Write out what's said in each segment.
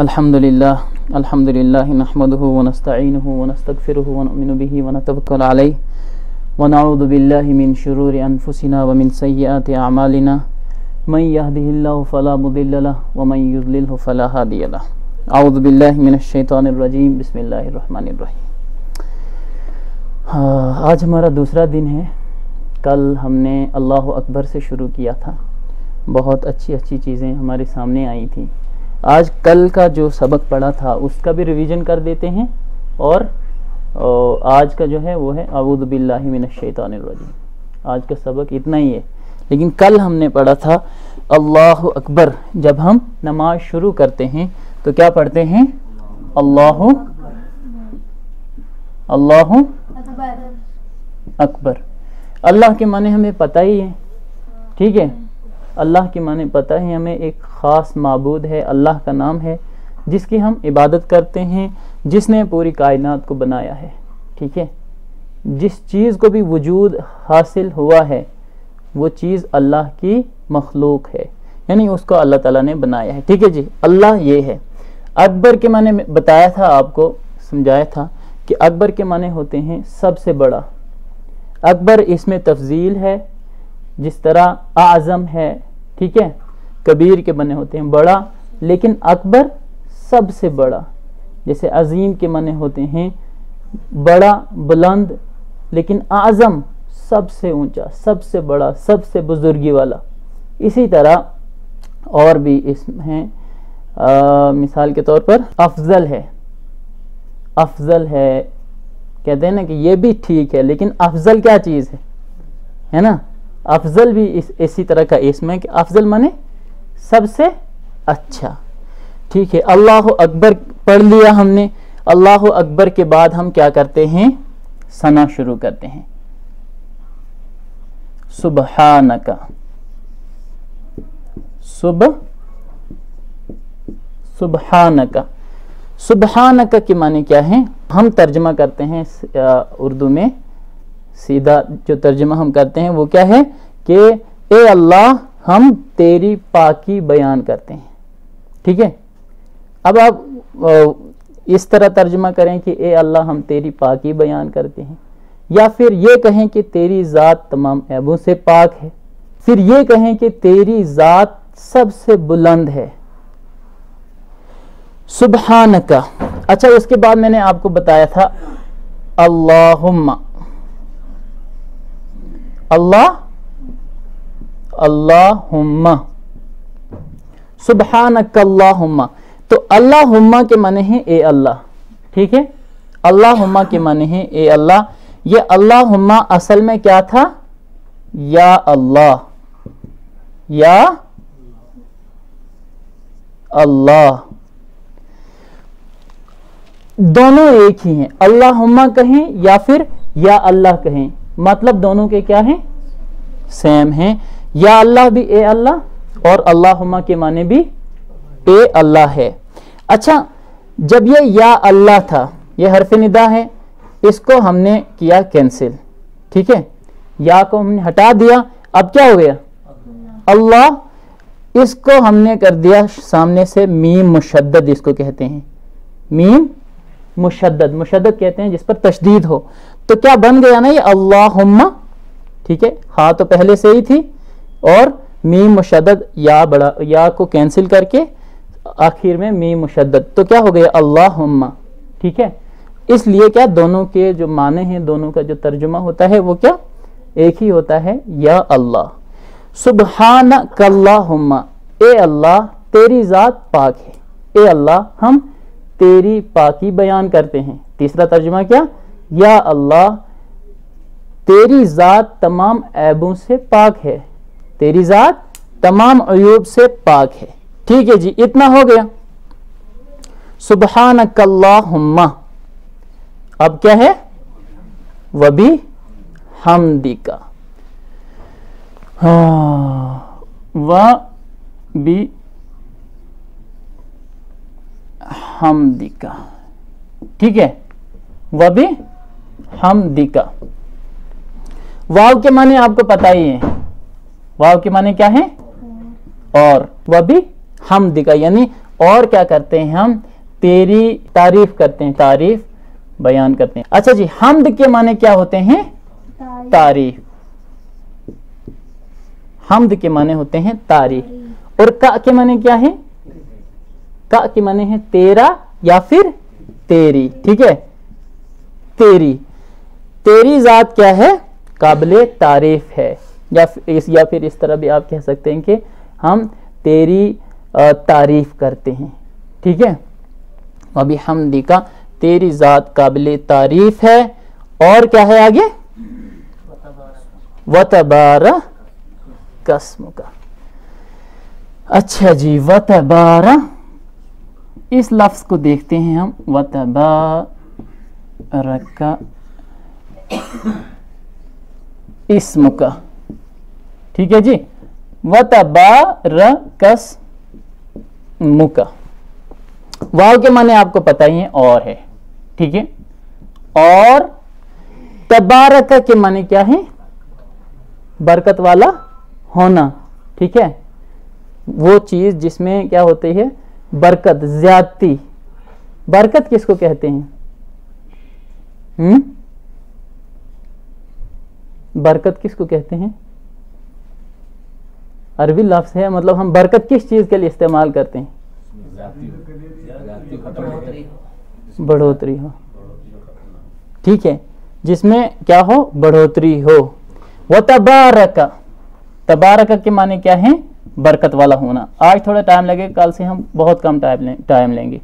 अल्हम्दुलिल्लाह नहमदुहु व नस्तईनुहु व नस्तगफिरुहु व नु'मिनु बिही व नतवक्कलु अलैहि व नऊज़ु बिल्लाहि मिन शुरूरि अनफुसिना व मिन सय्यिआति अमालिना मन यहदिहिल्लाहु फला मुदिल्ल लहु व मन युज़लिलहु फला हादिय लहु। अऊज़ु बिल्लाहि मिनश शैतानिर रजीम। बिस्मिल्लाहिर रहमानिर रहीम। आज हमारा दूसरा दिन है। कल हमने अल्लाहु अकबर से शुरू किया था। बहुत अच्छी अच्छी चीज़ें हमारे सामने आई थी। आज कल का जो सबक पढ़ा था उसका भी रिवीजन कर देते हैं और आज का जो है वो है अऊज़ु बिल्लाहि मिनश शैतानिर रजीम। आज का सबक इतना ही है, लेकिन कल हमने पढ़ा था अल्लाहु अकबर। जब हम नमाज शुरू करते हैं तो क्या पढ़ते हैं? अल्लाहु अकबर। अल्लाह के माने हमें पता ही है, ठीक है। अल्लाह के माने पता है हमें, एक ख़ास माबूद है, अल्लाह का नाम है जिसकी हम इबादत करते हैं, जिसने पूरी कायनात को बनाया है, ठीक है। जिस चीज़ को भी वजूद हासिल हुआ है वो चीज़ अल्लाह की मखलूक है, यानी उसको अल्लाह ताला ने बनाया है, ठीक है जी। अल्लाह ये है। अकबर के माने बताया था, आपको समझाया था कि अकबर के माने होते हैं सबसे बड़ा। अकबर इसमें तफजील है, जिस तरह आज़म है, ठीक है, कबीर के बने होते हैं बड़ा, लेकिन अकबर सबसे बड़ा। जैसे अजीम के माने होते हैं बड़ा बुलंद, लेकिन आज़म सबसे ऊंचा, सबसे बड़ा, सबसे बुजुर्गी वाला। इसी तरह और भी इसमें हैं, मिसाल के तौर पर अफजल है। अफजल है, कहते हैं ना कि ये भी ठीक है, लेकिन अफजल क्या चीज़ है ना। अफजल भी इसी तरह का इसम है कि अफजल माने सबसे अच्छा, ठीक है। अल्लाह अकबर पढ़ लिया हमने। अल्लाह अकबर के बाद हम क्या करते हैं? सना शुरू करते हैं। सुबहानका, सुबहानका। सुबहानका के माने क्या है? हम तर्जमा करते हैं उर्दू में, सीधा जो तर्जमा हम करते हैं वो क्या है कि ए अल्लाह हम तेरी पाकी बयान करते हैं, ठीक है। अब आप इस तरह तर्जमा करें कि ए अल्लाह हम तेरी पाकी बयान करते हैं, या फिर ये कहें कि तेरी ज़ात तमाम ऐबों से पाक है, फिर ये कहें कि तेरी ज़ात सबसे बुलंद है। सुबहानका। अच्छा, उसके बाद मैंने आपको बताया था अल्लाहुम्मा। अल्लाहुम्मा, सुबहानका अल्लाहुम्मा। तो अल्लाहुम्मा के माने हैं ए अल्लाह, ठीक है। अल्लाहुम्मा के माने हैं ए अल्लाह। ये अल्लाहुम्मा असल में क्या था? या अल्लाह, या अल्लाह, दोनों एक ही हैं। अल्लाहुम्मा कहें या फिर या अल्लाह कहें, मतलब दोनों के क्या हैं? सेम हैं। या अल्लाह भी ए अल्लाह और अल्लाहुम्मा के माने भी ए अल्लाह है। अच्छा, जब ये या अल्लाह था, ये हर्फ निदा है, इसको हमने किया कैंसिल, ठीक है। या को हमने हटा दिया, अब क्या हो गया? अल्लाह। इसको हमने कर दिया सामने से मीम मुशद्दद, इसको कहते हैं मीम मुशद्दद। मुशद्दद कहते हैं जिस पर तशदीद हो। तो क्या बन गया ना ये अल्लाहुम्मा, ठीक है। हाँ तो पहले से ही थी, और मीम मुशद्दद, या बड़ा, या को कैंसिल करके आखिर में मीम मुशद्दद, तो क्या हो गया? अल्लाहुम्मा, ठीक है। इसलिए क्या दोनों के जो माने हैं, दोनों का जो तर्जुमा होता है वो क्या एक ही होता है, या अल्लाह। सुबहानकल्लाहुम्मा, ए अल्लाह तेरी ज़ात पाक है। ए अल्लाह हम तेरी पाकी बयान करते हैं। तीसरा तर्जुमा क्या? या अल्लाह तेरी ज़ात तमाम ऐबों से पाक है, तेरी ज़ात तमाम अयूब से पाक है, ठीक है जी। इतना हो गया। सुबहानकल्लाहुम्मा। अब क्या है? वबी हमदिका, वबी हमदिका, ठीक है। वबी हमदिका। वाव के माने आपको पता ही है, वाव के माने क्या है? और वबी हमदिका, यानी اور کیا کرتے ہیں ہم تیری تعریف کرتے ہیں, تعریف بیان کرتے ہیں. اچھا جی, حمد کے معنی کیا ہوتے ہیں؟ تعریف. حمد کے معنی ہوتے ہیں تعریف. اور کا کے معنی کیا ہے؟ کا کے معنی ہے تیرا یا پھر تیری. ٹھیک ہے, تیری. تیری ذات کیا ہے؟ قابل تعریف ہے. یا پھر اس طرح بھی آپ کہہ سکتے ہیں کہ ہم تیری تعریف کرتے ہیں. ٹھیک ہے, ابھی حمدی کا تیری ذات قابل تعریف ہے. اور کیا ہے آگے؟ وَتَبَارَكَ اسْمُكَ. اچھا جی, وَتَبَارَكَ, اس لفظ کو دیکھتے ہیں ہم. وَتَبَارَكَ اسْمُكَ. ٹھیک ہے جی, وَتَبَارَكَ اسْمُكَ. واو کے معنی آپ کو پتہ ہی ہے, اور ہے. ٹھیک ہے, اور تبارک کے معنی کیا ہے؟ برکت والا ہونا. ٹھیک ہے, وہ چیز جس میں کیا ہوتی ہے؟ برکت, زیادتی. برکت کس کو کہتے ہیں؟ برکت کس کو کہتے ہیں؟ عربی لفظ ہے, مطلب ہم برکت کس چیز کے لیے استعمال کرتے ہیں؟ بڑھوتری ہو. ٹھیک ہے, جس میں کیا ہو؟ بڑھوتری ہو. وَتَبَارَكَ, تبارک کے معنی کیا ہے؟ برکت والا ہونا. آج تھوڑا ٹائم لگے, کل سے ہم بہت کم ٹائم لیں گے.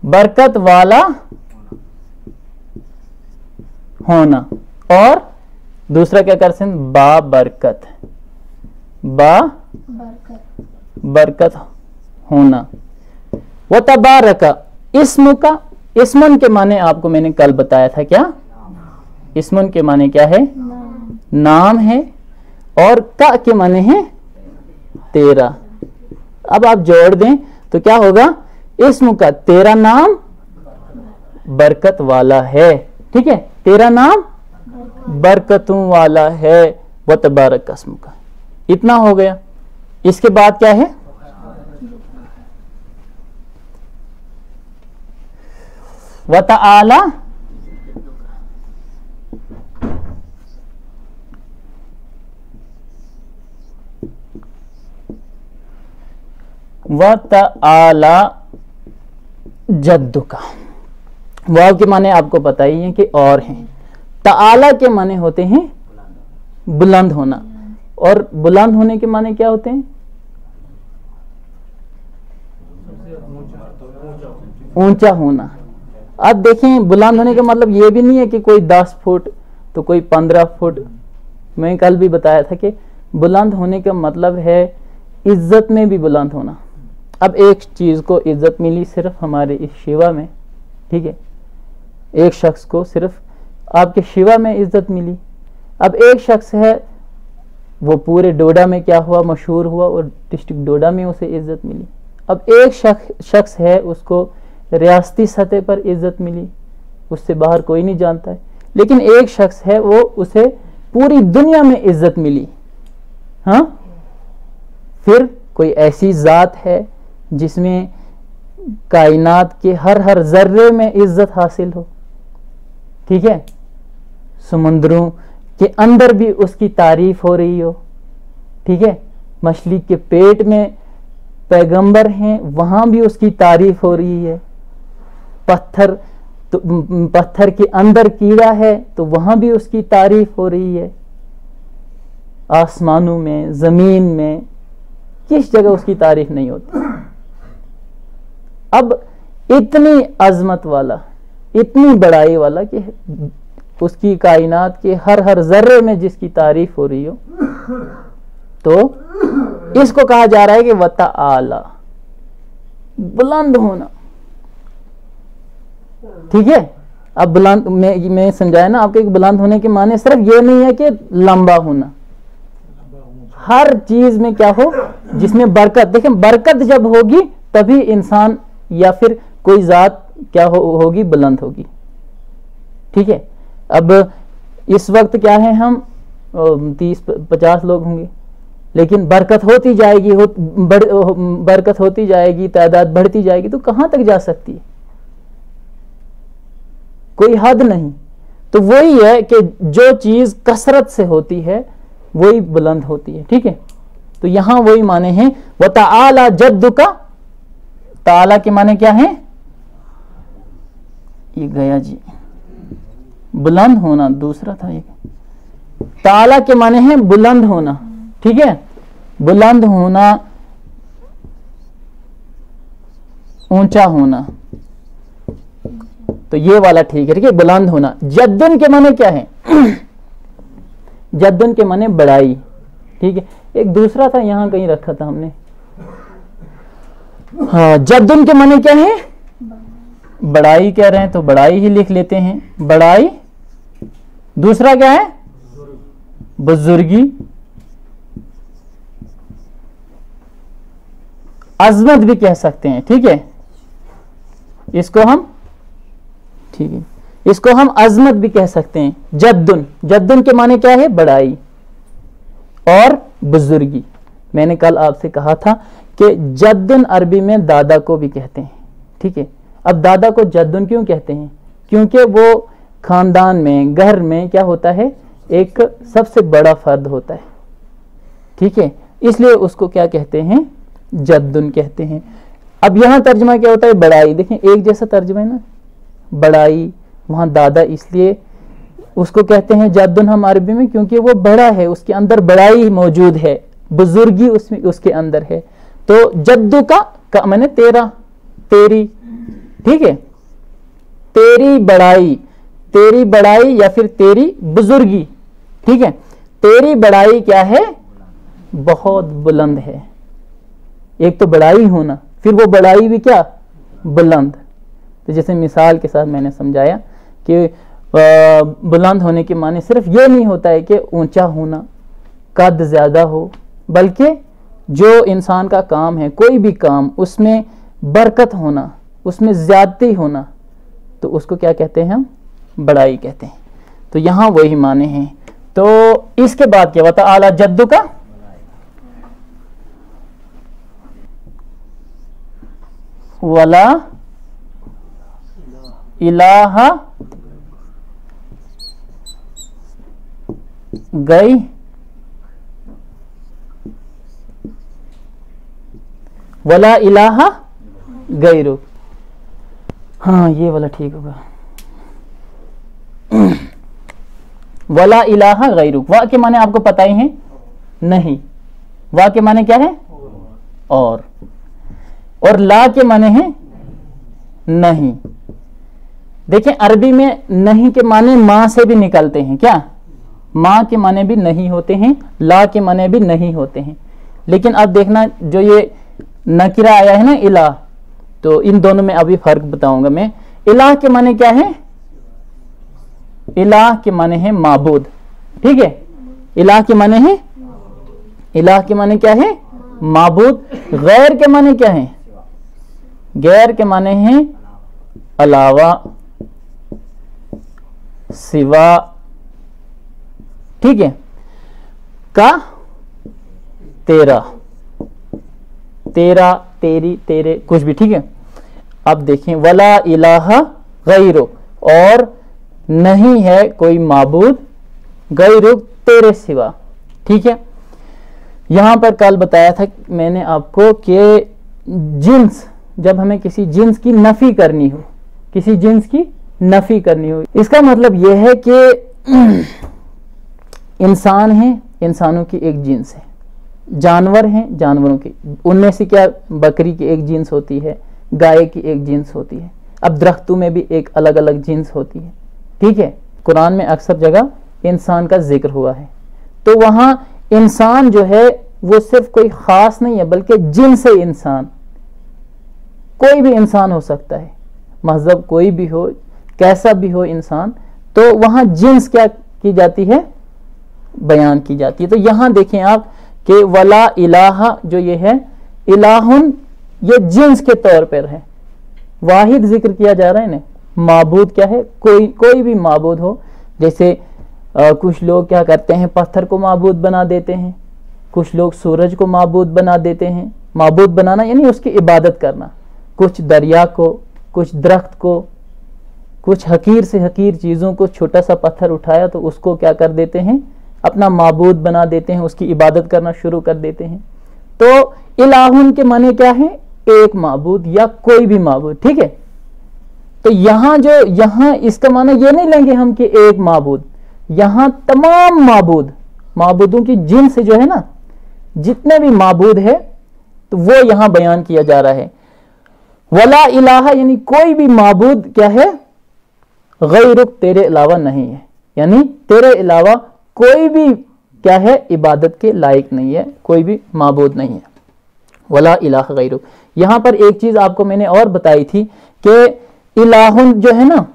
برکت والا ہونا. اور دوسرا کیا کر سکتے ہیں؟ با برکت. با برکت ہونا. وَتَبَارَكَ اسْمُكَ, اسمن کے معنی آپ کو میں نے کل بتایا تھا. کیا اسمن کے معنی کیا ہے؟ نام ہے. اور کا کے معنی ہے تیرا. اب آپ جوڑ دیں تو کیا ہوگا؟ اسم کا, تیرا نام برکت والا ہے. ٹھیک ہے, تیرا نام برکتوں والا ہے. وَتَبَارَكَ اسْمُكَ. اتنا ہو گیا. اس کے بعد کیا ہے؟ وَتَعَالَى وَتَعَالَى جَدُّكَ. واو کے معنی آپ کو پتہ ہی ہے کہ اور ہیں. تعالی کے معنی ہوتے ہیں بلند ہونا. اور بلند ہونے کے معنی کیا ہوتے ہیں؟ اونچا ہونا. اب دیکھیں, بلند ہونے کا مطلب یہ بھی نہیں ہے کہ کوئی 10 فٹ تو کوئی 15 فٹ. میں کل بھی بتایا تھا کہ بلند ہونے کا مطلب ہے عزت میں بھی بلند ہونا. اب ایک چیز کو عزت ملی صرف ہمارے اس شیوا میں. ٹھیک ہے, ایک شخص کو صرف آپ کے شیوا میں عزت ملی. اب ایک شخص ہے, وہ پورے ڈوڈا میں کیا ہوا؟ مشہور ہوا, اور ڈسٹرکٹ ڈوڈا میں اسے عزت ملی. اب ایک شخص ہے, اس کو ریاستی سطح پر عزت ملی, اس سے باہر کوئی نہیں جانتا ہے. لیکن ایک شخص ہے, وہ اسے پوری دنیا میں عزت ملی. ہاں, پھر کوئی ایسی ذات ہے جس میں کائنات کے ہر ذرے میں عزت حاصل ہو. ٹھیک ہے, سمندروں کے اندر بھی اس کی تعریف ہو رہی ہو. ٹھیک ہے, مچھلی کے پیٹ میں پیغمبر ہیں, وہاں بھی اس کی تعریف ہو رہی ہے. پتھر کے اندر کیڑا ہے تو وہاں بھی اس کی تعریف ہو رہی ہے. آسمانوں میں, زمین میں, کس جگہ اس کی تعریف نہیں ہوتی. اب اتنی عظمت والا, اتنی بڑائی والا کہ اس کی کائنات کے ہر ذرے میں جس کی تعریف ہو رہی ہو, تو اس کو کہا جا رہا ہے کہ وَتَعَالَى, بلند ہونا. ٹھیک ہے, اب بلند میں سمجھایا نا آپ کے, بلند ہونے کے معنی صرف یہ نہیں ہے کہ لمبا ہونا. ہر چیز میں کیا ہو جس میں برکت. دیکھیں, برکت جب ہوگی تبھی انسان یا پھر کوئی ذات کیا ہوگی؟ بلند ہوگی. ٹھیک ہے, اب اس وقت کیا ہے, ہم 30-50 لوگ ہوں گے. لیکن برکت ہوتی جائے گی برکت ہوتی جائے گی، تعداد بڑھتی جائے گی، تو کہاں تک جا سکتی ہے؟ کوئی حد نہیں. تو وہی ہے کہ جو چیز کثرت سے ہوتی ہے وہی بلند ہوتی ہے. ٹھیک ہے، تو یہاں وہی معنی ہیں وَتَعَالَى جَدُّكَ. تعالی کے معنی کیا ہیں؟ یہ گیا جی، بلند ہونا دوسرا تھا. یہ تعالی کے معنی ہیں بلند ہونا. ٹھیک ہے، بلند ہونا، اونچا ہونا، تو یہ والا ٹھیک ہے. ٹھیک ہے، بلند ہونا. جدن کے معنی کیا ہے؟ جدن کے معنی بڑائی. ٹھیک ہے، ایک دوسرا تھا یہاں کہیں رکھا تھا ہم نے. ہاں، جدن کے معنی کیا ہے؟ بڑائی کہہ رہے ہیں تو بڑائی ہی لکھ لیتے ہیں. بڑائی. دوسرا کیا ہے؟ بزرگی. عظمت بھی کہہ سکتے ہیں. ٹھیک ہے، اس کو ہم عظمت بھی کہہ سکتے ہیں. جدن کے معنی کیا ہے؟ بڑائی اور بزرگی. میں نے کل آپ سے کہا تھا کہ جدن عربی میں دادا کو بھی کہتے ہیں. ٹھیک ہے، اب دادا کو جدن کیوں کہتے ہیں؟ کیونکہ وہ خاندان میں، گھر میں کیا ہوتا ہے؟ ایک سب سے بڑا فرد ہوتا ہے. ٹھیک ہے، اس لیے اس کو کیا کہتے ہیں؟ جدن کہتے ہیں. اب یہاں ترجمہ کیا ہوتا ہے؟ بڑائی. دیکھیں ایک جیسا ترجمہ ہے نا، بڑائی. وہاں دادا اس لیے اس کو کہتے ہیں جدن ہم عربی میں، کیونکہ وہ بڑا ہے، اس کے اندر بڑائی موجود ہے، بزرگی اس کے اندر ہے. تو جدو کا میں نے تیرا، تیری. ٹھیک ہے، تیری بڑائی یا پھر تیری بزرگی. ٹھیک ہے، تیری بڑائی کیا ہے؟ بہت بلند ہے. ایک تو بڑائی ہونا، پھر وہ بڑائی بھی کیا؟ بلند. تو جیسے مثال کے ساتھ میں نے سمجھایا کہ بلند ہونے کے معنی صرف یہ نہیں ہوتا ہے کہ اونچا ہونا، قد زیادہ ہو، بلکہ جو انسان کا کام ہے، کوئی بھی کام، اس میں برکت ہونا، اس میں زیادتی ہونا، تو اس کو کیا کہتے ہیں؟ ہم بڑائی کہتے ہیں. تو یہاں وہی معنی ہیں. تو اس کے بعد کیا وَتَعَالَى جَدُّكَ. وَلَا الہ گئی ولا الہ غیرک. ہاں یہ والا ٹھیک ہوگا. ولا الہ غیرک. وا کے معنی آپ کو پتہ ہی ہیں؟ نہیں. وا کے معنی کیا ہے؟ اور لا کے معنی ہے نہیں. دیکھیں عربی میں نہیں کے معنی ماں سے بھی نکلتے ہیں. کیا؟ ماں کے معنی بھی نہیں ہوتے ہیں، لا کے معنی بھی نہیں ہوتے ہیں. لیکن اب دیکھنا جو یہ نکرہ آیا ہے نا الہ، تو ان دونوں میں ابھی فرق بتاؤں گا میں. الہ کے معنی کیا ہے؟ الہ کے معنی ہے معبود. ٹھیک ہے، الہ کے معنی ہے، الہ کے معنی کیا ہے؟ معبود. غیر کے معنی کیا ہے؟ غیر کے معنی ہے علاوہ، سوا. ٹھیک ہے، کا تیرا، تیرا، تیری، تیرے، کچھ بھی. ٹھیک ہے، اب دیکھیں ولا الہ غیرو، اور نہیں ہے کوئی معبود غیرو تیرے سوا. ٹھیک ہے، یہاں پر کل بتایا تھا میں نے آپ کو کہ جنس، جب ہمیں کسی جنس کی نفی کرنی ہو، کسی جنس کی نفی کرنی ہو، اس کا مطلب یہ ہے کہ انسان ہیں، انسانوں کی ایک جنس ہے، جانور ہیں، جانوروں کی، ان میں سے کیا بکری کی ایک جنس ہوتی ہے، گائے کی ایک جنس ہوتی ہے. اب درختوں میں بھی ایک الگ الگ جنس ہوتی ہے. ٹھیک ہے، قرآن میں اکثر جگہ انسان کا ذکر ہوا ہے، تو وہاں انسان جو ہے وہ صرف کوئی خاص نہیں ہے، بلکہ جنس انسان. کوئی بھی انسان ہو سکتا ہے، مذہب کوئی بھی ہو، کیسا بھی ہو انسان. تو وہاں جنس کیا کی جاتی ہے؟ بیان کی جاتی ہے. تو یہاں دیکھیں آپ کہ ولا الہ جو یہ ہے، الہن یہ جنس کے طور پر ہے، واحد ذکر کیا جا رہا ہے نا. معبود کیا ہے؟ کوئی بھی معبود ہو. جیسے کچھ لوگ کیا کرتے ہیں، پتھر کو معبود بنا دیتے ہیں، कुछ लोग सूरज को माबूद बना देते हैं। माबूद बनाना यानी उसकी इबादत करना। कुछ दरिया को, कुछ दरख्त को, कुछ हकीर से हकीर चीज़ों को, छोटा सा पत्थर उठाया तो उसको क्या कर देते हैं, अपना माबूद बना देते हैं, उसकी इबादत करना शुरू कर देते हैं। तो इलाहुन के माने क्या है, एक माबूद या कोई भी माबूद, ठीक है। तो यहाँ इसका माना ये नहीं लेंगे हम कि एक माबूद, यहाँ तमाम माबूदों की जिन्स जो है ना, जितने भी माबूद है तो वो यहाँ बयान किया जा रहा है। वला इलाहा यानी कोई भी माबूद क्या है, गैरुक तेरे अलावा नहीं है, यानी तेरे अलावा कोई भी क्या है, इबादत के लायक नहीं है, कोई भी माबूद नहीं है। वला इलाहा गैरुक। यहाँ पर एक चीज आपको मैंने और बताई थी कि इलाहुन जो है ना,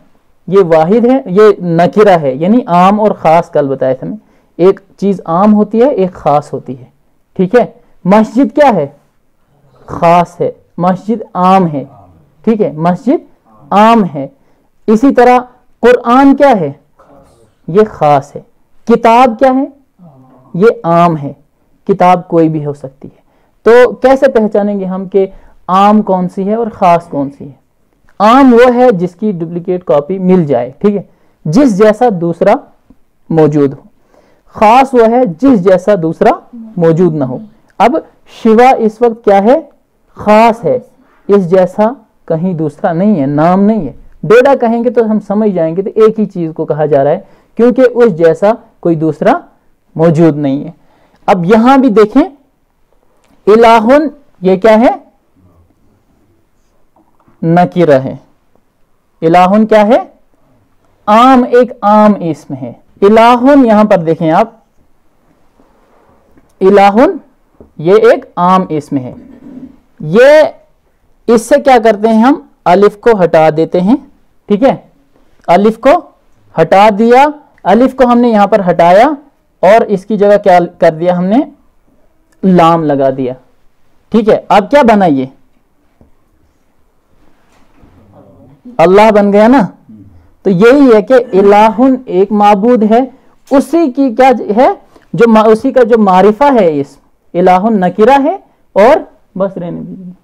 ये वाहिद है, ये नकिरा है, यानी आम और खास। कल बताया था मैं, एक चीज आम होती है, एक खास होती है, ठीक है। मस्जिद क्या है, खास है, मस्जिद आम है, ठीक है, मस्जिद आम है। इसी तरह कुरान क्या है, ये खास है। किताब क्या है, ये आम है। किताब कोई भी हो सकती है। तो कैसे पहचानेंगे हम कि आम कौन सी है और खास कौन सी है? आम वो है जिसकी डुप्लीकेट कॉपी मिल जाए, ठीक है, जिस जैसा दूसरा मौजूद हो। खास वो है जिस जैसा दूसरा मौजूद ना हो। अब शिवा इस वक्त क्या है, खास है, इस जैसा कहीं दूसरा नहीं है, नाम नहीं है। डेढ़ा कहेंगे तो हम समझ जाएंगे तो एक ही चीज को कहा जा रहा है, क्योंकि उस जैसा कोई दूसरा मौजूद नहीं है। अब यहां भी देखें, इलाहुन ये क्या है, नकीरा है। इलाहुन क्या है, आम, एक आम इसम है। इलाहुन यहां पर देखें आप, इलाहुन ये एक आम इसम है। ये इससे क्या करते हैं हम, अलिफ को हटा देते हैं, ठीक है। अलिफ को हटा दिया, अलिफ को हमने यहां पर हटाया और इसकी जगह क्या कर दिया हमने, लाम लगा दिया, ठीक है। अब क्या बना, ये अल्लाह बन गया ना। तो यही है कि इलाहुन एक माबूद है, उसी की क्या है, जो उसी का जो मारिफा है, इस इलाहुन नकीरा है और बस रहने दीजिए।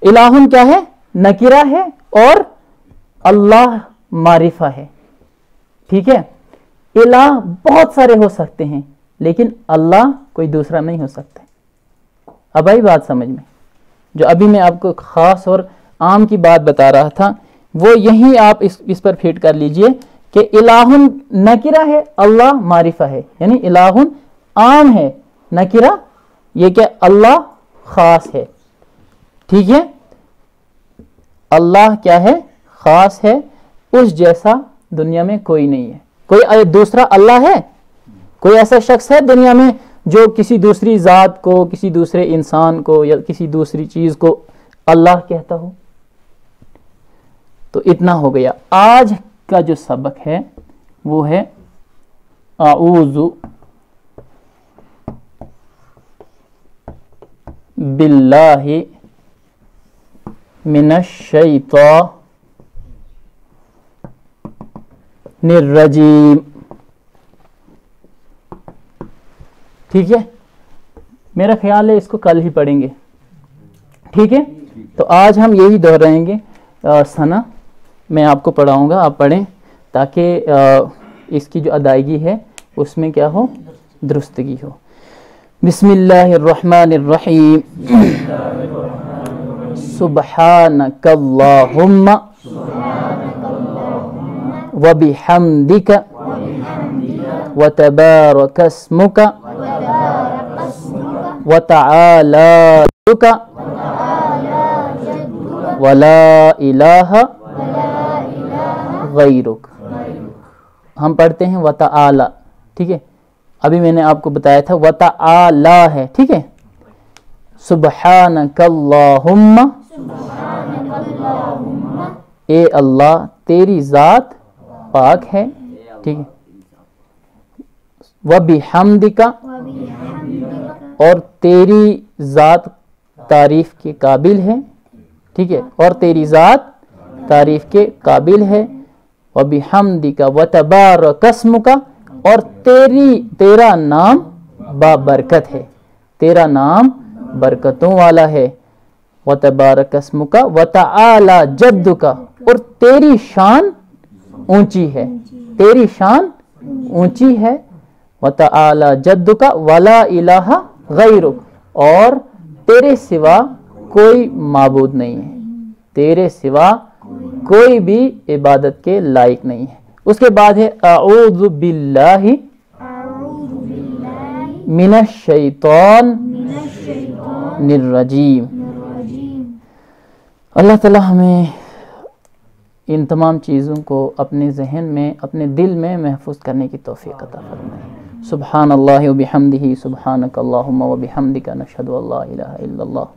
इलाहुन क्या है, नकीरा है और अल्लाह मारिफा है, ठीक है। इलाह बहुत सारे हो सकते हैं, लेकिन अल्लाह कोई दूसरा नहीं हो सकता। अब आई बात समझ में? जो अभी मैं आपको खास और आम की बात बता रहा था, वो यही आप इस पर फिट कर लीजिए कि इलाहुन नकिरा है, अल्लाह मारिफा है, यानी इलाहुन आम है, नकिरा ये क्या, अल्लाह खास है, ठीक है। अल्लाह क्या है, खास है, उस जैसा दुनिया में कोई नहीं है। कोई दूसरा अल्लाह है? कोई ऐसा शख्स है दुनिया में जो किसी दूसरी जात को, किसी दूसरे इंसान को या किसी दूसरी चीज को अल्लाह कहता हो? तो इतना हो गया। आज का जो सबक है वो है आऊज़ु बिल्लाहि मिनश्शैतानिर्रजीम, ठीक है। मेरा ख्याल है इसको कल ही पढ़ेंगे, ठीक है। तो आज हम यही दोहराएंगे। सना मैं आपको पढ़ाऊंगा, आप पढ़ें, ताकि इसकी जो अदायगी है उसमें क्या हो, दुरुस्तगी हो। बिस्मिल्लाहिर्रहमानिर्रहीम। सुब्हानकल्लाहुम्मा व बिहम्दिका व तबारकस्मुका व तआला जद्दुका व ला इलाहा गैरुक। हम पढ़ते हैं व तआला, ठीक है। अभी मैंने आपको बताया था व तआला है, ठीक है। सुब्हानकल्लाहुम्मा, ए अल्लाह तेरी जात पाक है, ठीक है। व बिहम्दिका, और तेरी जात तारीफ के काबिल है, ठीक है, और तेरी जात तारीफ के काबिल है। व बिहम्दिका व तबारकस्मुका, और तेरा नाम बाबरकत है। تیرا نام برکتوں والا ہے، وتبارک اسمک وتعالی جدک، اور تیری شان اونچی ہے، تیری شان اونچی ہے، وتعالی جدک ولا الہ غیرک، اور تیرے سوا کوئی معبود نہیں ہے، تیرے سوا کوئی بھی عبادت کے لائق نہیں ہے۔ اس کے بعد ہے اعوذ باللہ من الشیطان الرجیم۔ اللہ تعالی ہمیں ان تمام چیزوں کو اپنے ذہن میں، اپنے دل میں محفوظ کرنے کی توفیق عطا فرمائے۔ سبحان اللہ و بحمدہ، سبحانک اللہم و بحمدک، نشہد ان لا الہ الا اللہ۔